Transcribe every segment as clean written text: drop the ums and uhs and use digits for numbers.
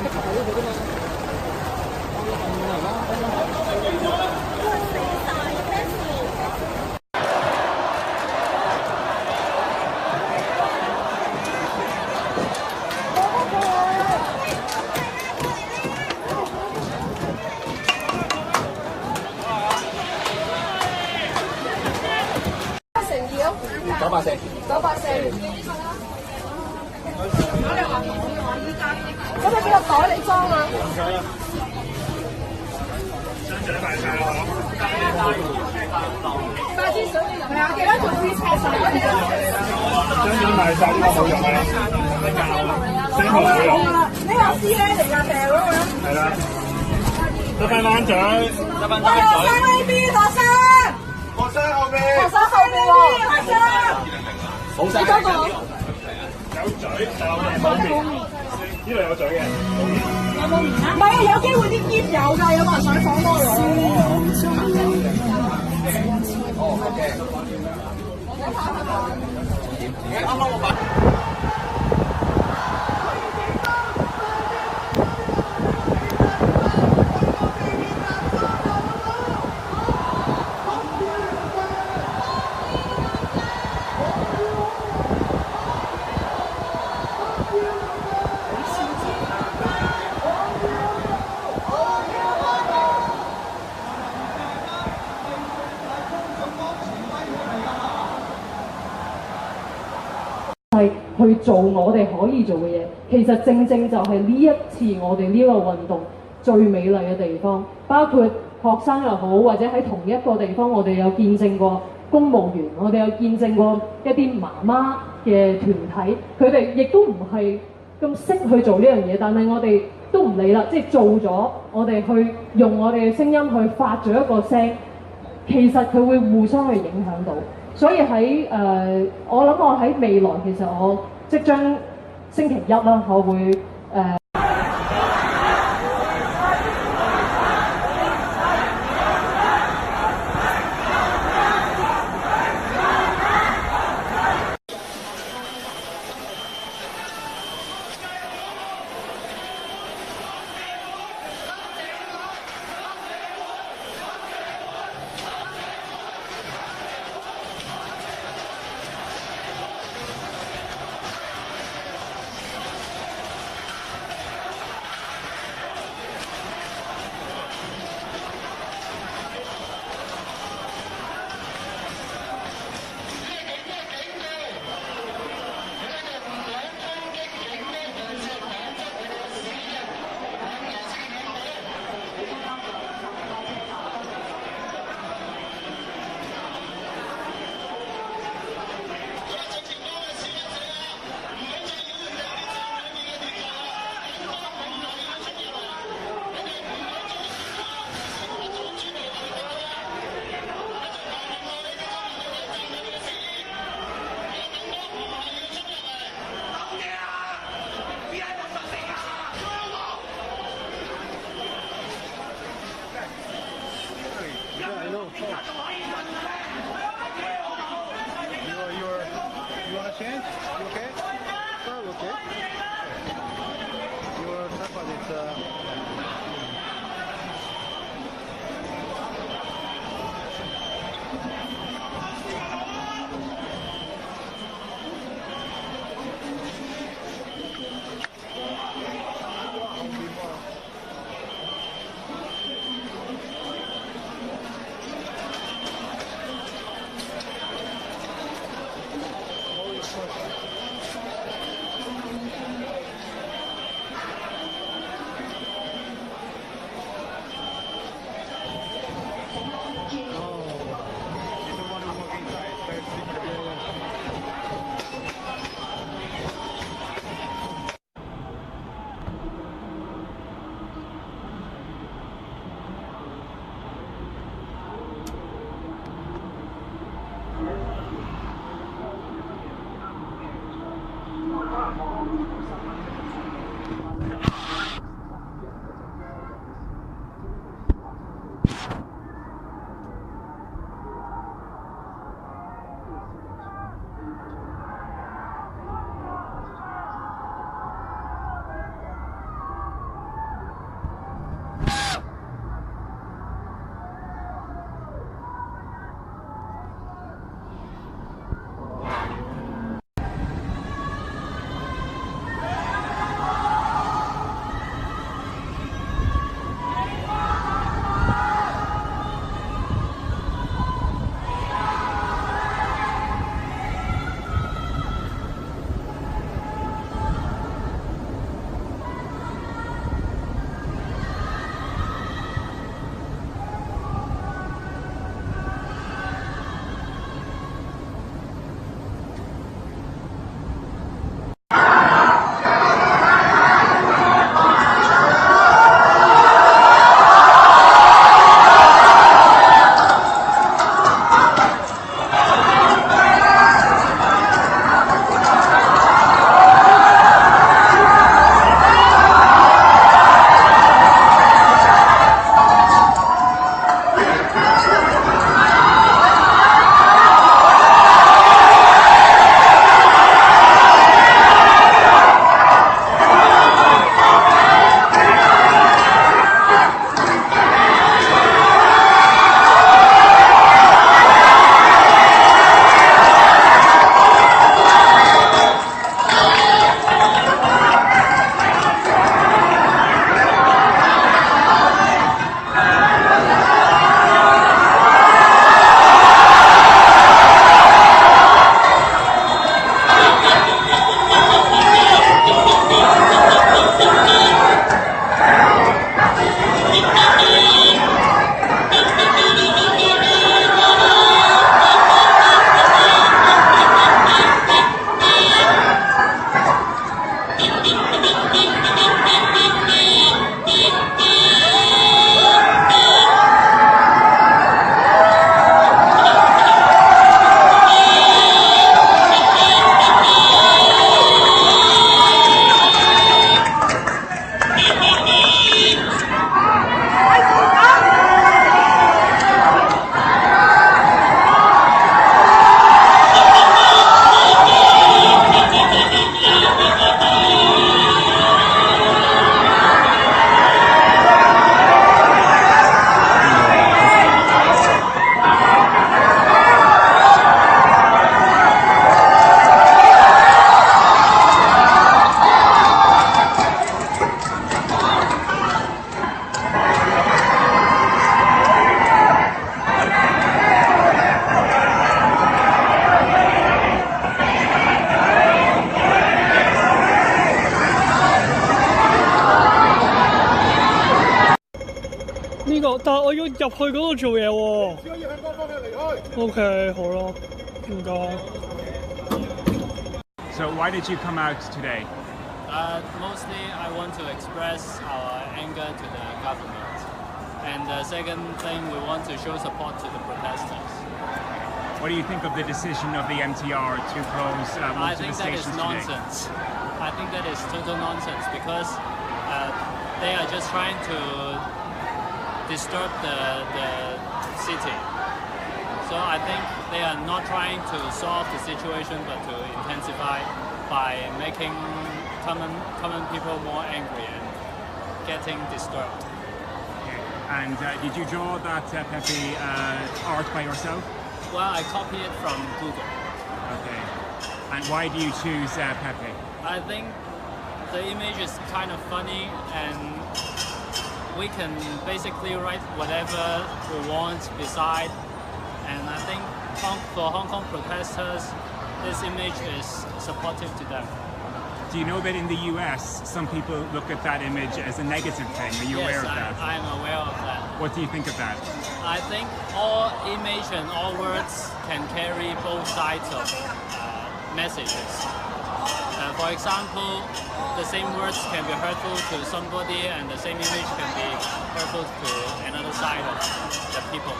940，940。咁你幾個袋你裝啊？箱仔賣晒啦，快啲水你入係啊！記得同啲車水。箱仔賣晒，呢個冇用啊！4號冇用。呢個 C A 嚟㗎，掉咗佢。係啦。得翻灣仔，得翻灣仔。學生呢邊，學生。學生後邊。學生後邊喎，學生。好細。你嗰個。有嘴，但係我哋冇面。呢度有嘴嘅，有冇面啊？唔係啊，有機會啲篋有㗎，有冇人上房攞攞？哦，OK。啱啱我發。係去做我哋可以做嘅嘢，其實正正就係呢一次我哋呢個運動最美麗嘅地方，包括學生又好，或者喺同一個地方，我哋有見證過公務員，我哋有見證過一啲媽媽嘅團體，佢哋亦都唔係咁識去做呢樣嘢，但係我哋都唔理啦，即係做咗，我哋去用我哋嘅聲音去發咗一個聲，其實佢會互相去影響到。所以喺我諗我喺未來其實我即將星期一啦，我會個，但係我要入去嗰度做嘢喎。只可以向嗰方向離開。OK，好咯，唔該。So why did you come out today? Mostly I want to express our anger to the government. And the second thing, we want to show support to the protesters. What do you think of the decision of the MTR to close I most of think the that is stations nonsense. today? I think that is total nonsense because they are just trying to disturb the city. So I think they are not trying to solve the situation but to intensify by making common people more angry and getting disturbed. Okay. And did you draw that Pepe art by yourself? Well, I copied it from Google. Okay. And why do you choose Pepe? I think the image is kind of funny and we can basically write whatever we want beside. And I think for Hong Kong protesters, this image is supportive to them. Do you know that in the US, some people look at that image as a negative thing? Are you aware of that? Yes, I'm aware of that. What do you think of that? I think all image and all words can carry both sides of messages. For example, the same words can be hurtful to somebody and the same image can be hurtful to another side of the people.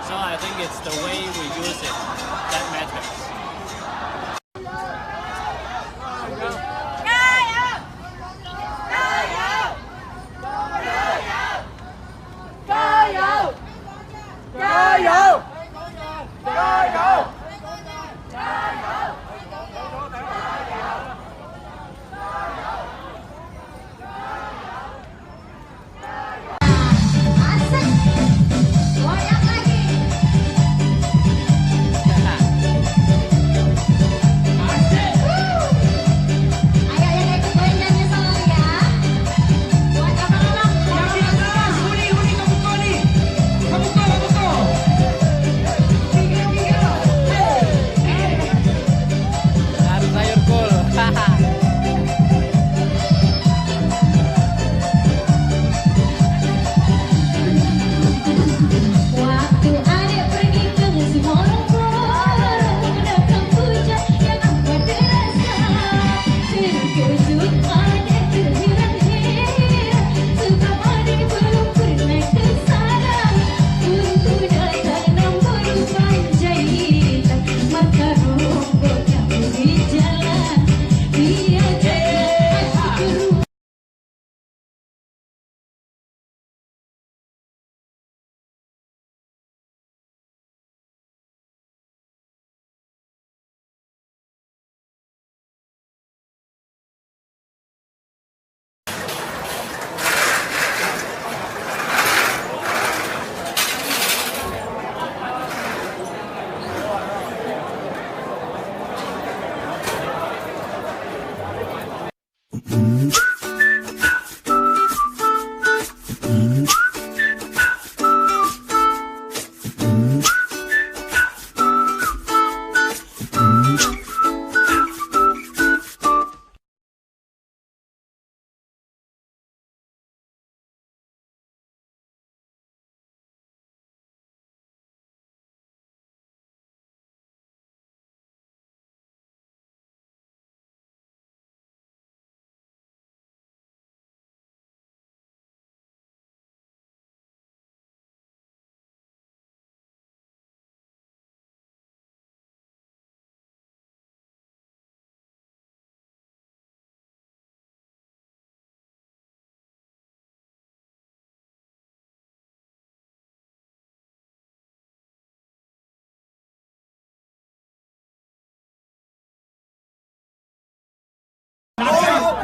So I think it's the way we use it that matters.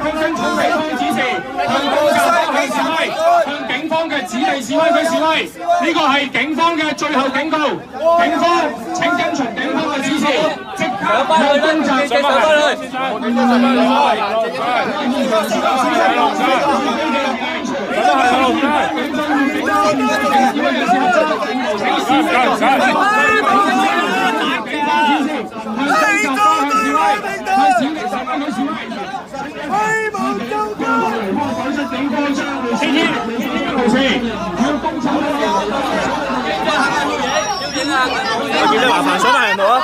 跟從警方指示，向警方向示威，向警方嘅指定示威區示威。呢個係警方嘅最後警告。警方請跟從警方嘅指示，即刻向公站上返去。向公站麻煩上埋人度啊！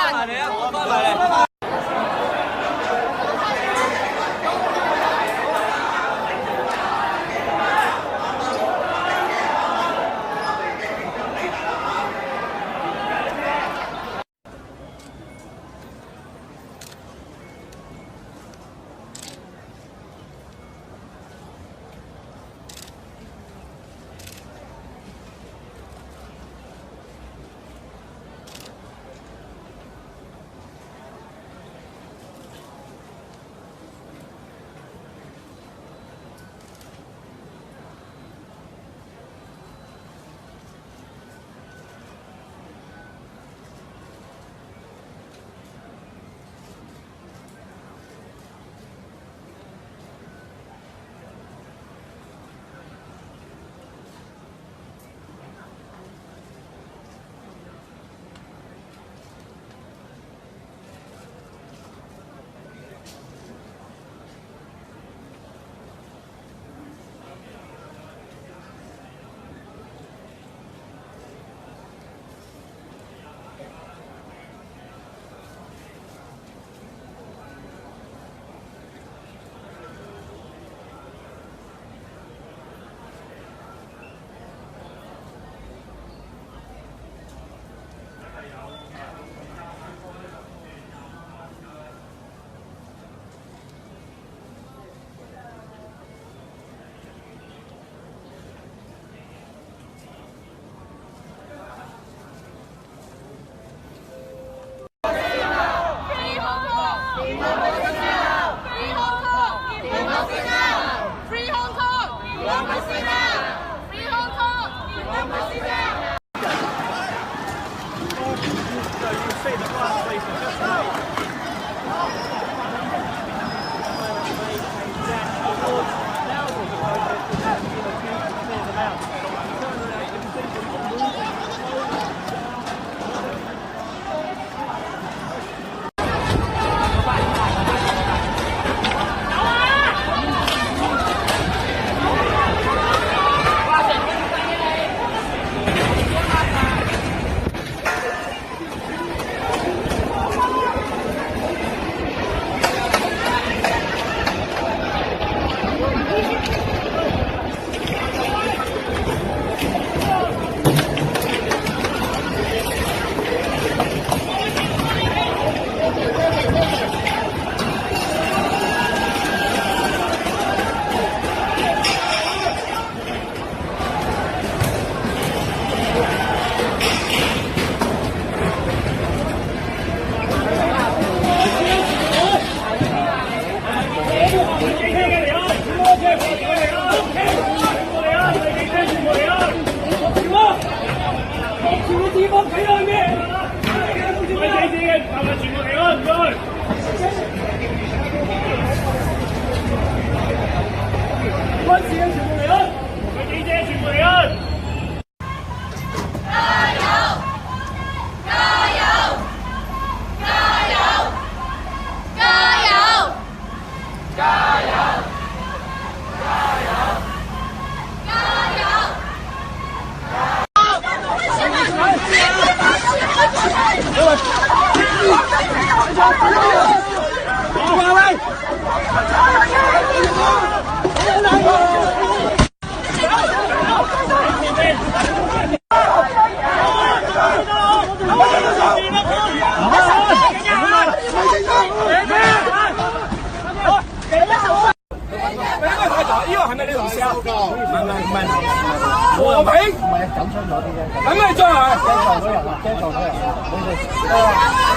和平，唔係緊張咗啲啫。咁咪再係驚撞到人啦，驚撞到人啦，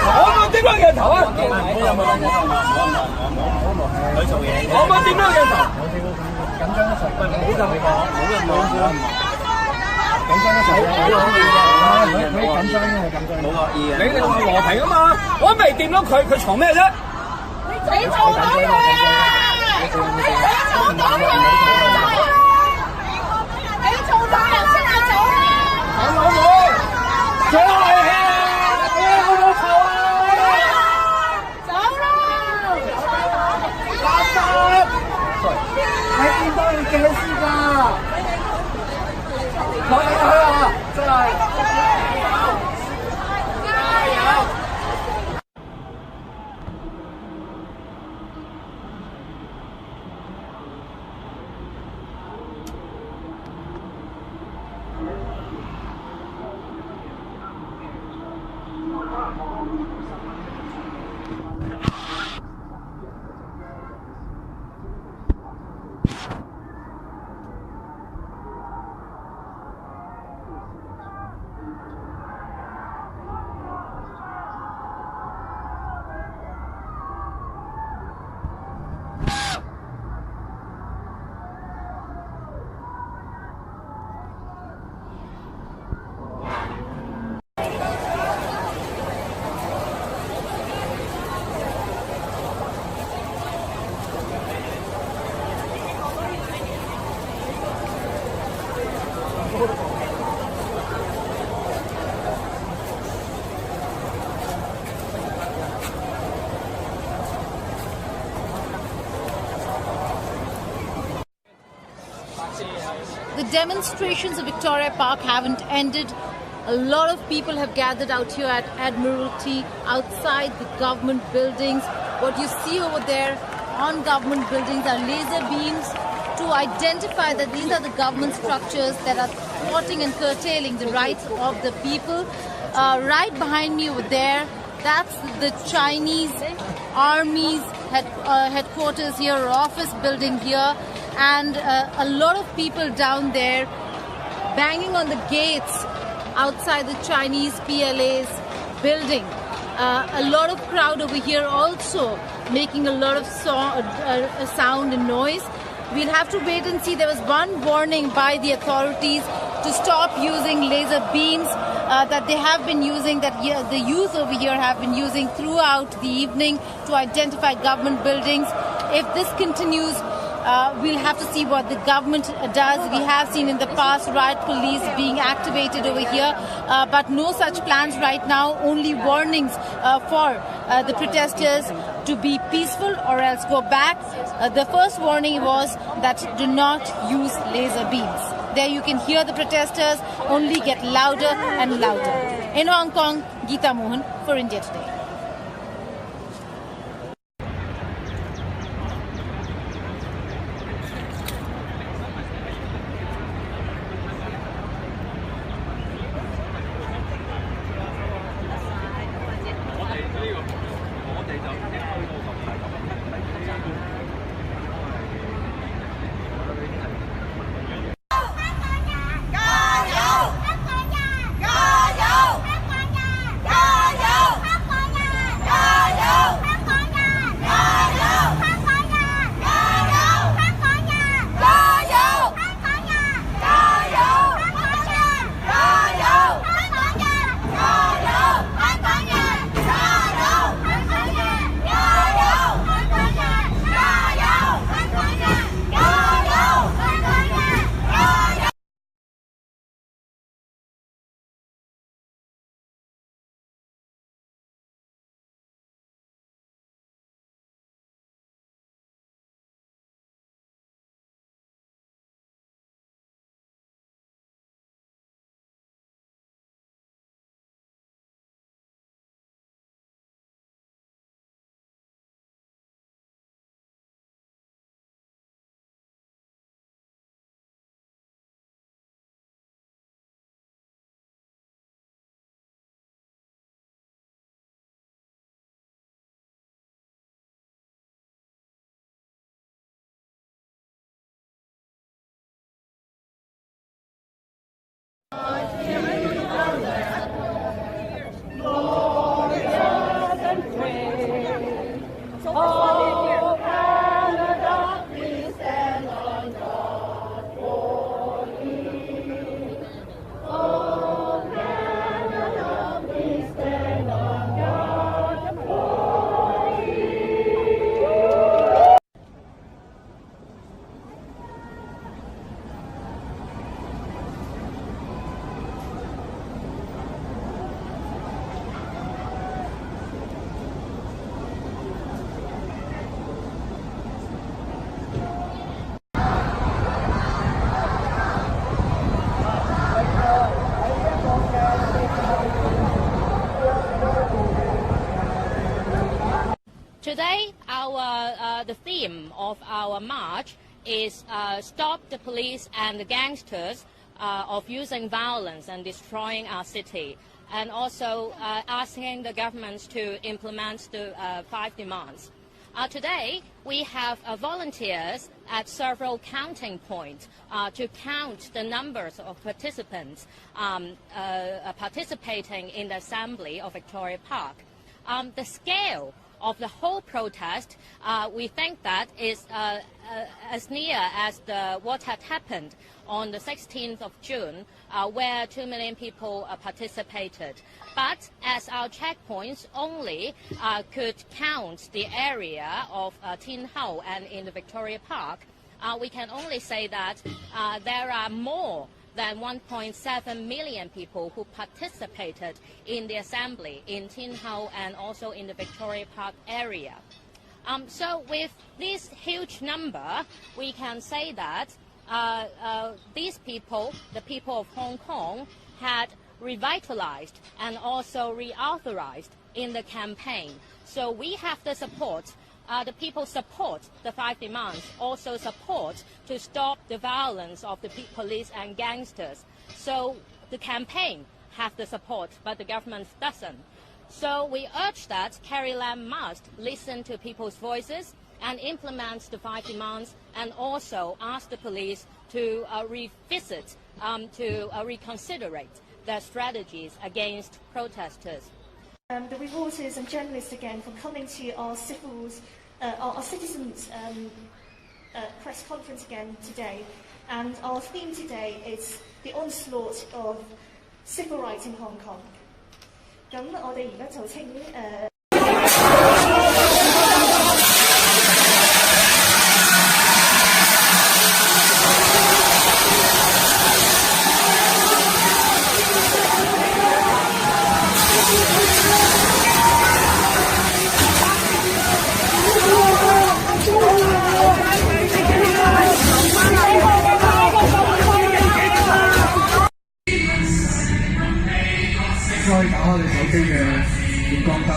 我冇點樣鏡頭啊！我有冇鏡頭？佢做嘢。我冇點樣鏡頭。緊張一齊，唔好就你講，冇人冇事啦。緊張一齊，好可以嘅。佢緊張嘅，緊張。冇惡意嘅。你哋話和平啊嘛，我未掂到佢，佢嘈咩啫？你做到佢啊！你做到佢啊！走啦！你有冇嘈啊？走啦！垃圾！你見到你幾時㗎？攞嚟去啊！真係！加油！ The demonstrations of Victoria Park haven't ended. A lot of people have gathered out here at Admiralty, outside the government buildings. What you see over there on government buildings are laser beams to identify that these are the government structures that are thwarting and curtailing the rights of the people. Right behind me over there, that's the Chinese Army's headquarters here, or office building here. And a lot of people down there banging on the gates outside the Chinese PLA's building. A lot of crowd over here also making a lot of sound and noise. We'll have to wait and see. There was one warning by the authorities to stop using laser beams that they have been using, that the youth over here have been using throughout the evening to identify government buildings. If this continues, we'll have to see what the government does. We have seen in the past riot police being activated over here, but no such plans right now, only warnings for the protesters to be peaceful or else go back. The first warning was that do not use laser beams. There you can hear the protesters only get louder and louder. In Hong Kong, Geeta Mohan for India Today. Today, the theme of our march is stop the police and the gangsters of using violence and destroying our city, and also asking the governments to implement the 5 demands. Today, we have volunteers at several counting points to count the numbers of participants participating in the assembly of Victoria Park. The scale of the whole protest, we think that is as near as what had happened on the 16th of June, where 2 million people participated. But as our checkpoints only could count the area of Tin Hau and in the Victoria Park, we can only say that there are more than 1.7 million people who participated in the assembly in Tin Ho and also in the Victoria Park area. So with this huge number, we can say that these people, the people of Hong Kong, had revitalized and also reauthorized in the campaign. So we have the support. The people support the 5 demands, also support to stop the violence of the police and gangsters. So the campaign have the support, but the government doesn't. So we urge that Carrie Lam must listen to people's voices and implement the 5 demands, and also ask the police to revisit, to reconsider their strategies against protesters. The reporters and journalists again for coming to our citizens' press conference again today, and our theme today is the onslaught of civil rights in Hong Kong. 咁我哋而家就請可以打開你手機嘅遠光燈。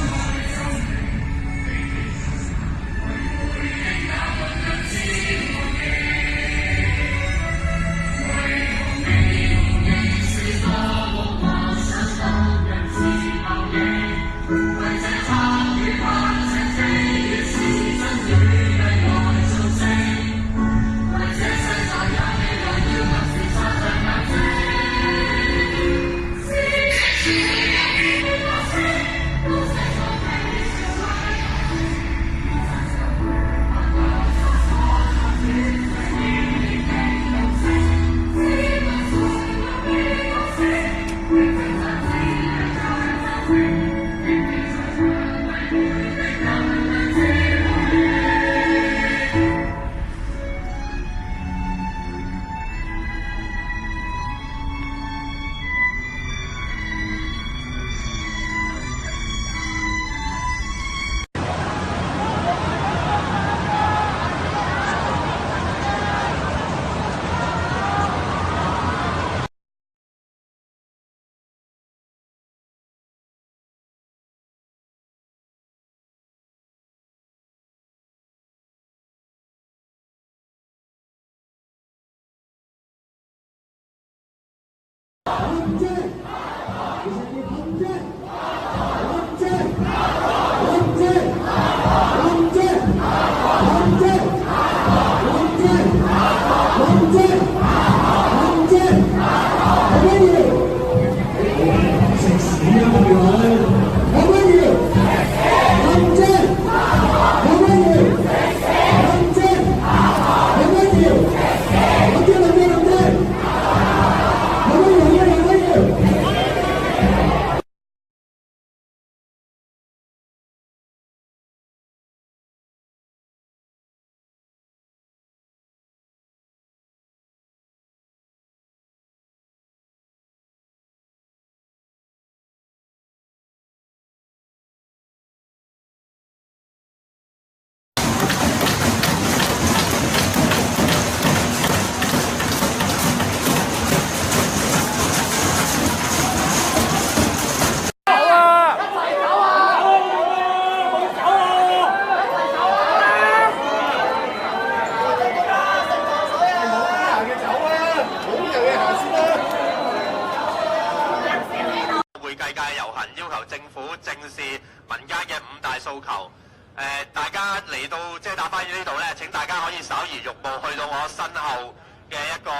大家嚟到即係打返呢度咧，請大家可以稍移玉步去到我身後嘅一個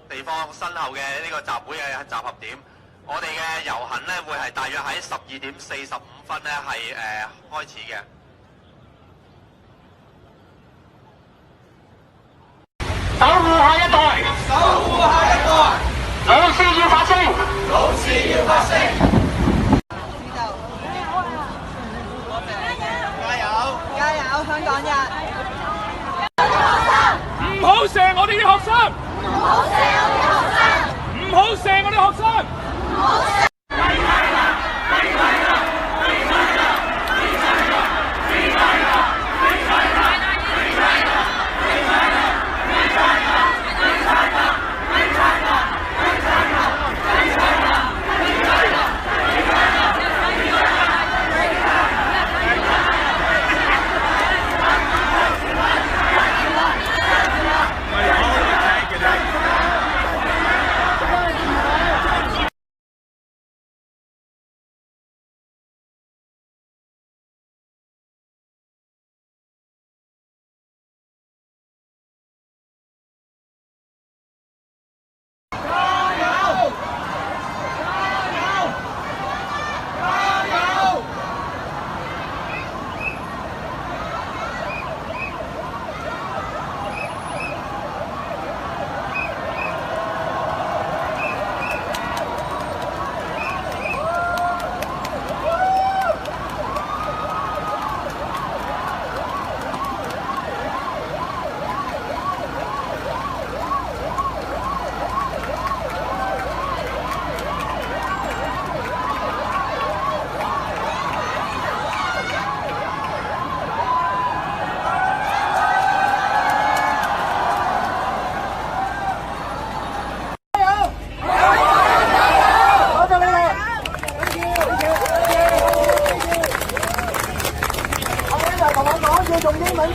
地方，身後嘅呢個集會嘅集合點。我哋嘅遊行咧會係大約喺12:45咧係開始嘅。守護下一代，守護下一代，老師要發聲，老師要發聲。加油，香港人！唔好射我哋啲學生！唔好射我哋啲學生！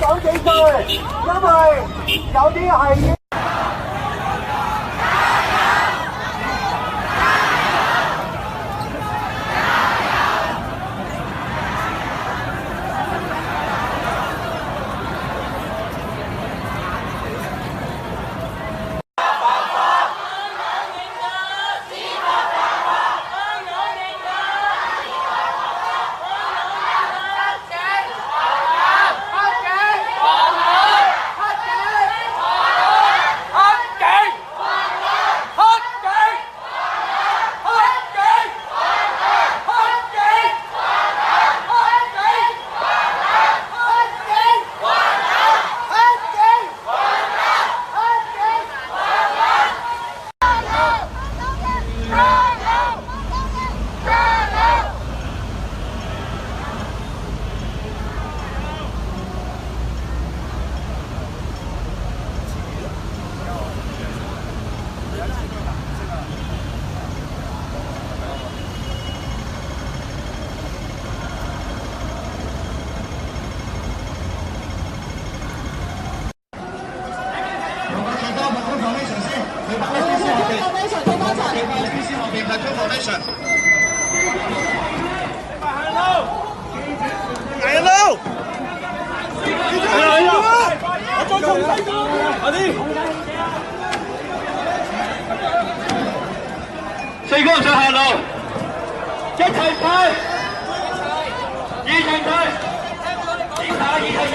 講幾句，因為有啲係。四個人上行路，一齊退，二齊退，點打二齊退。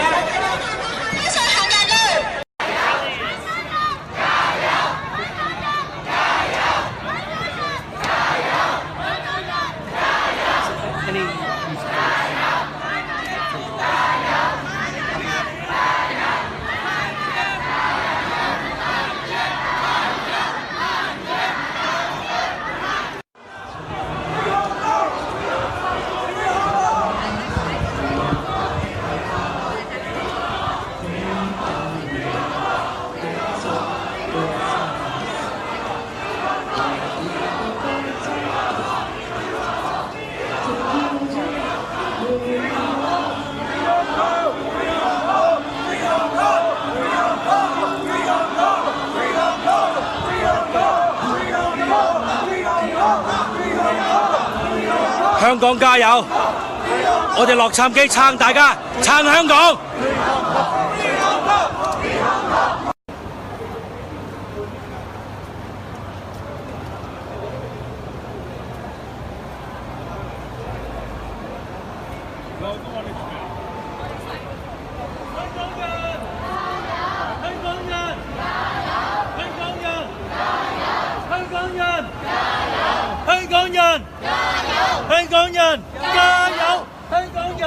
香港加油！我哋洛杉磯撐大家，撐香港！香港人加油！香港人加油！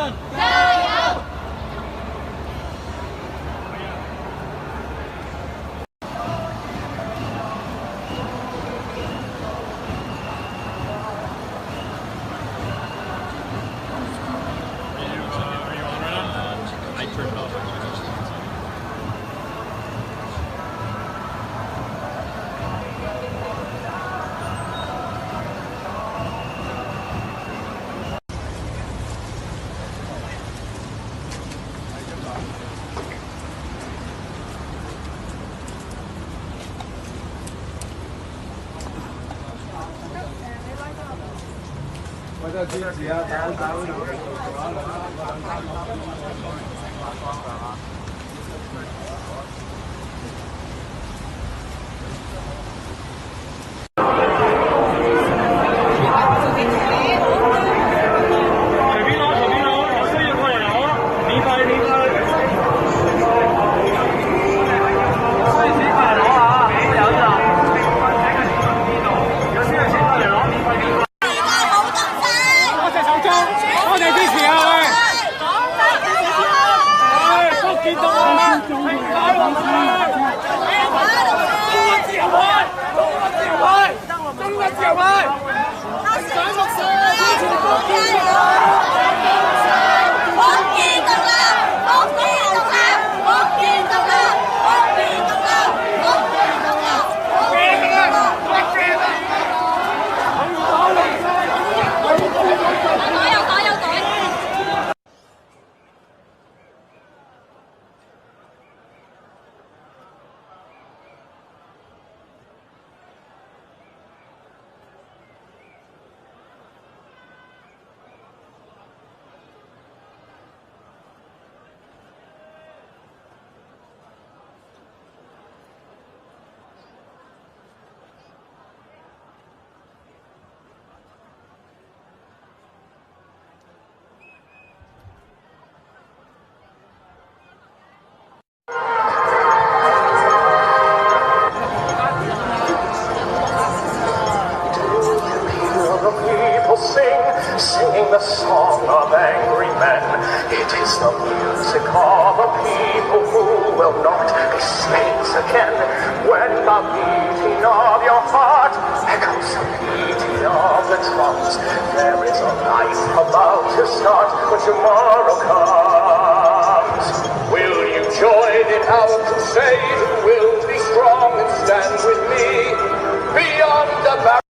我都支持啊！大家打好見到 sing, singing the song of angry men. It is the music of a people who will not be slaves again. When the beating of your heart echoes the beating of the drums, there is a life about to start when tomorrow comes. Will you join in our crusade? Will be strong and stand with me beyond the barrier.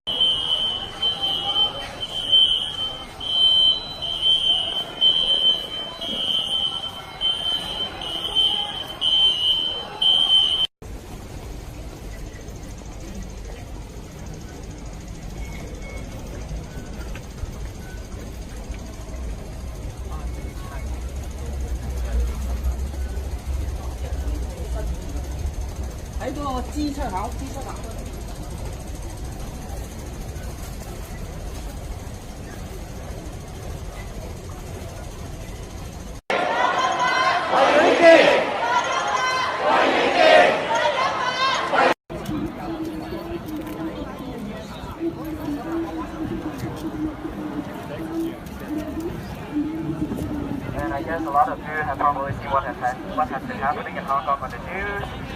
喺個 G 出口。And I guess a lot of you have probably seen what has been happening in Hong Kong on the news.